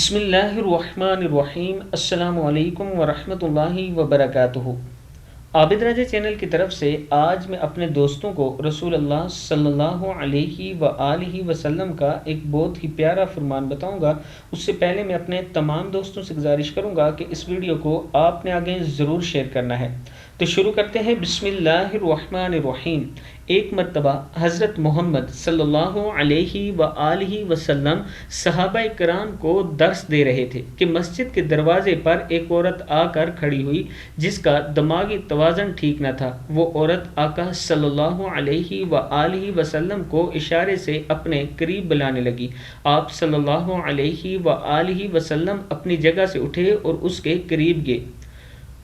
بسم اللہ الرحمن الرحیم۔ السلام علیکم ورحمۃ اللہ وبرکاتہ۔ عابد راجہ چینل کی طرف سے آج میں اپنے دوستوں کو رسول اللہ صلی اللہ علیہ وآلہ وسلم کا ایک بہت ہی پیارا فرمان بتاؤں گا۔ اس سے پہلے میں اپنے تمام دوستوں سے گزارش کروں گا کہ اس ویڈیو کو آپ نے آگے ضرور شیئر کرنا ہے۔ تو شروع کرتے ہیں۔ بسم اللہ الرحمن الرحیم۔ ایک مرتبہ حضرت محمد صلی اللہ علیہ وآلہ وسلم صحابہ کرام کو درس دے رہے تھے کہ مسجد کے دروازے پر ایک عورت آ کر کھڑی ہوئی جس کا دماغی توازن ٹھیک نہ تھا۔ وہ عورت آقا صلی اللہ علیہ وآلہ وسلم کو اشارے سے اپنے قریب بلانے لگی۔ آپ صلی اللہ علیہ وآلہ وسلم اپنی جگہ سے اٹھے اور اس کے قریب گئے۔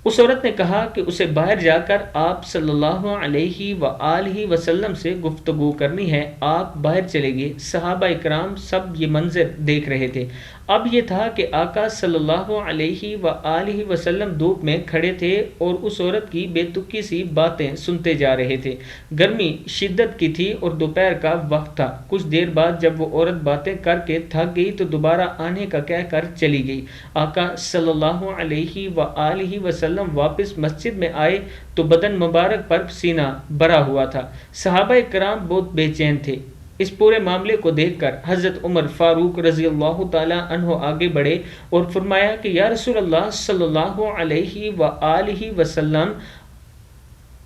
اس عورت نے کہا کہ اسے باہر جا کر آپ صلی اللہ علیہ وآلہ وسلم سے گفتگو کرنی ہے۔ آپ باہر چلے گئے۔ صحابہ کرام سب یہ منظر دیکھ رہے تھے۔ اب یہ تھا کہ آقا صلی اللہ علیہ وآلہ وسلم دھوپ میں کھڑے تھے اور اس عورت کی بے تکی سی باتیں سنتے جا رہے تھے۔ گرمی شدت کی تھی اور دوپہر کا وقت تھا۔ کچھ دیر بعد جب وہ عورت باتیں کر کے تھک گئی تو دوبارہ آنے کا کہہ کر چلی گئی۔ آقا صلی اللہ علیہ وآلہ وسلم واپس مسجد میں آئے تو بدن مبارک پر پسینہ بھرا ہوا تھا۔ صحابہ کرام بہت بے چین تھے۔ اس پورے معاملے کو دیکھ کر حضرت عمر فاروق رضی اللہ تعالی عنہ آگے بڑھے اور فرمایا کہ یا رسول اللہ صلی اللہ علیہ وآلہ وسلم،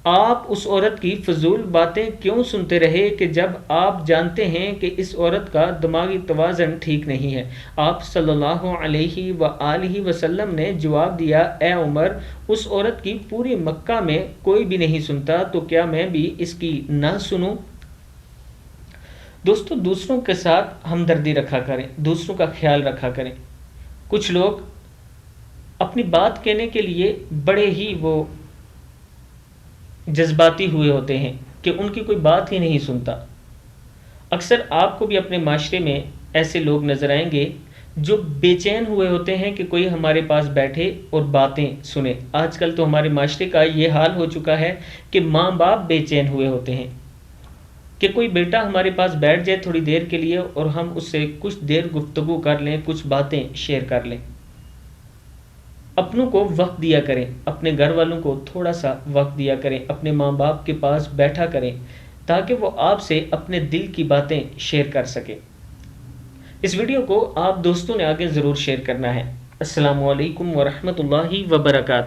آپ اس عورت کی فضول باتیں کیوں سنتے رہے کہ جب آپ جانتے ہیں کہ اس عورت کا دماغی توازن ٹھیک نہیں ہے؟ آپ صلی اللہ علیہ وآلہ وسلم نے جواب دیا، اے عمر، اس عورت کی پوری مکہ میں کوئی بھی نہیں سنتا تو کیا میں بھی اس کی نہ سنوں؟ دوستو، دوسروں کے ساتھ ہمدردی رکھا کریں، دوسروں کا خیال رکھا کریں۔ کچھ لوگ اپنی بات کہنے کے لیے بڑے ہی وہ جذباتی ہوئے ہوتے ہیں کہ ان کی کوئی بات ہی نہیں سنتا۔ اکثر آپ کو بھی اپنے معاشرے میں ایسے لوگ نظر آئیں گے جو بے چین ہوئے ہوتے ہیں کہ کوئی ہمارے پاس بیٹھے اور باتیں سنے۔ آج کل تو ہمارے معاشرے کا یہ حال ہو چکا ہے کہ ماں باپ بے چین ہوئے ہوتے ہیں کہ کوئی بیٹا ہمارے پاس بیٹھ جائے تھوڑی دیر کے لیے اور ہم اس سے کچھ دیر گفتگو کر لیں، کچھ باتیں شیئر کر لیں۔ اپنوں کو وقت دیا کریں، اپنے گھر والوں کو تھوڑا سا وقت دیا کریں، اپنے ماں باپ کے پاس بیٹھا کریں تاکہ وہ آپ سے اپنے دل کی باتیں شیئر کر سکیں۔ اس ویڈیو کو آپ دوستوں نے آگے ضرور شیئر کرنا ہے۔ السلام علیکم ورحمۃ اللہ وبرکاتہ۔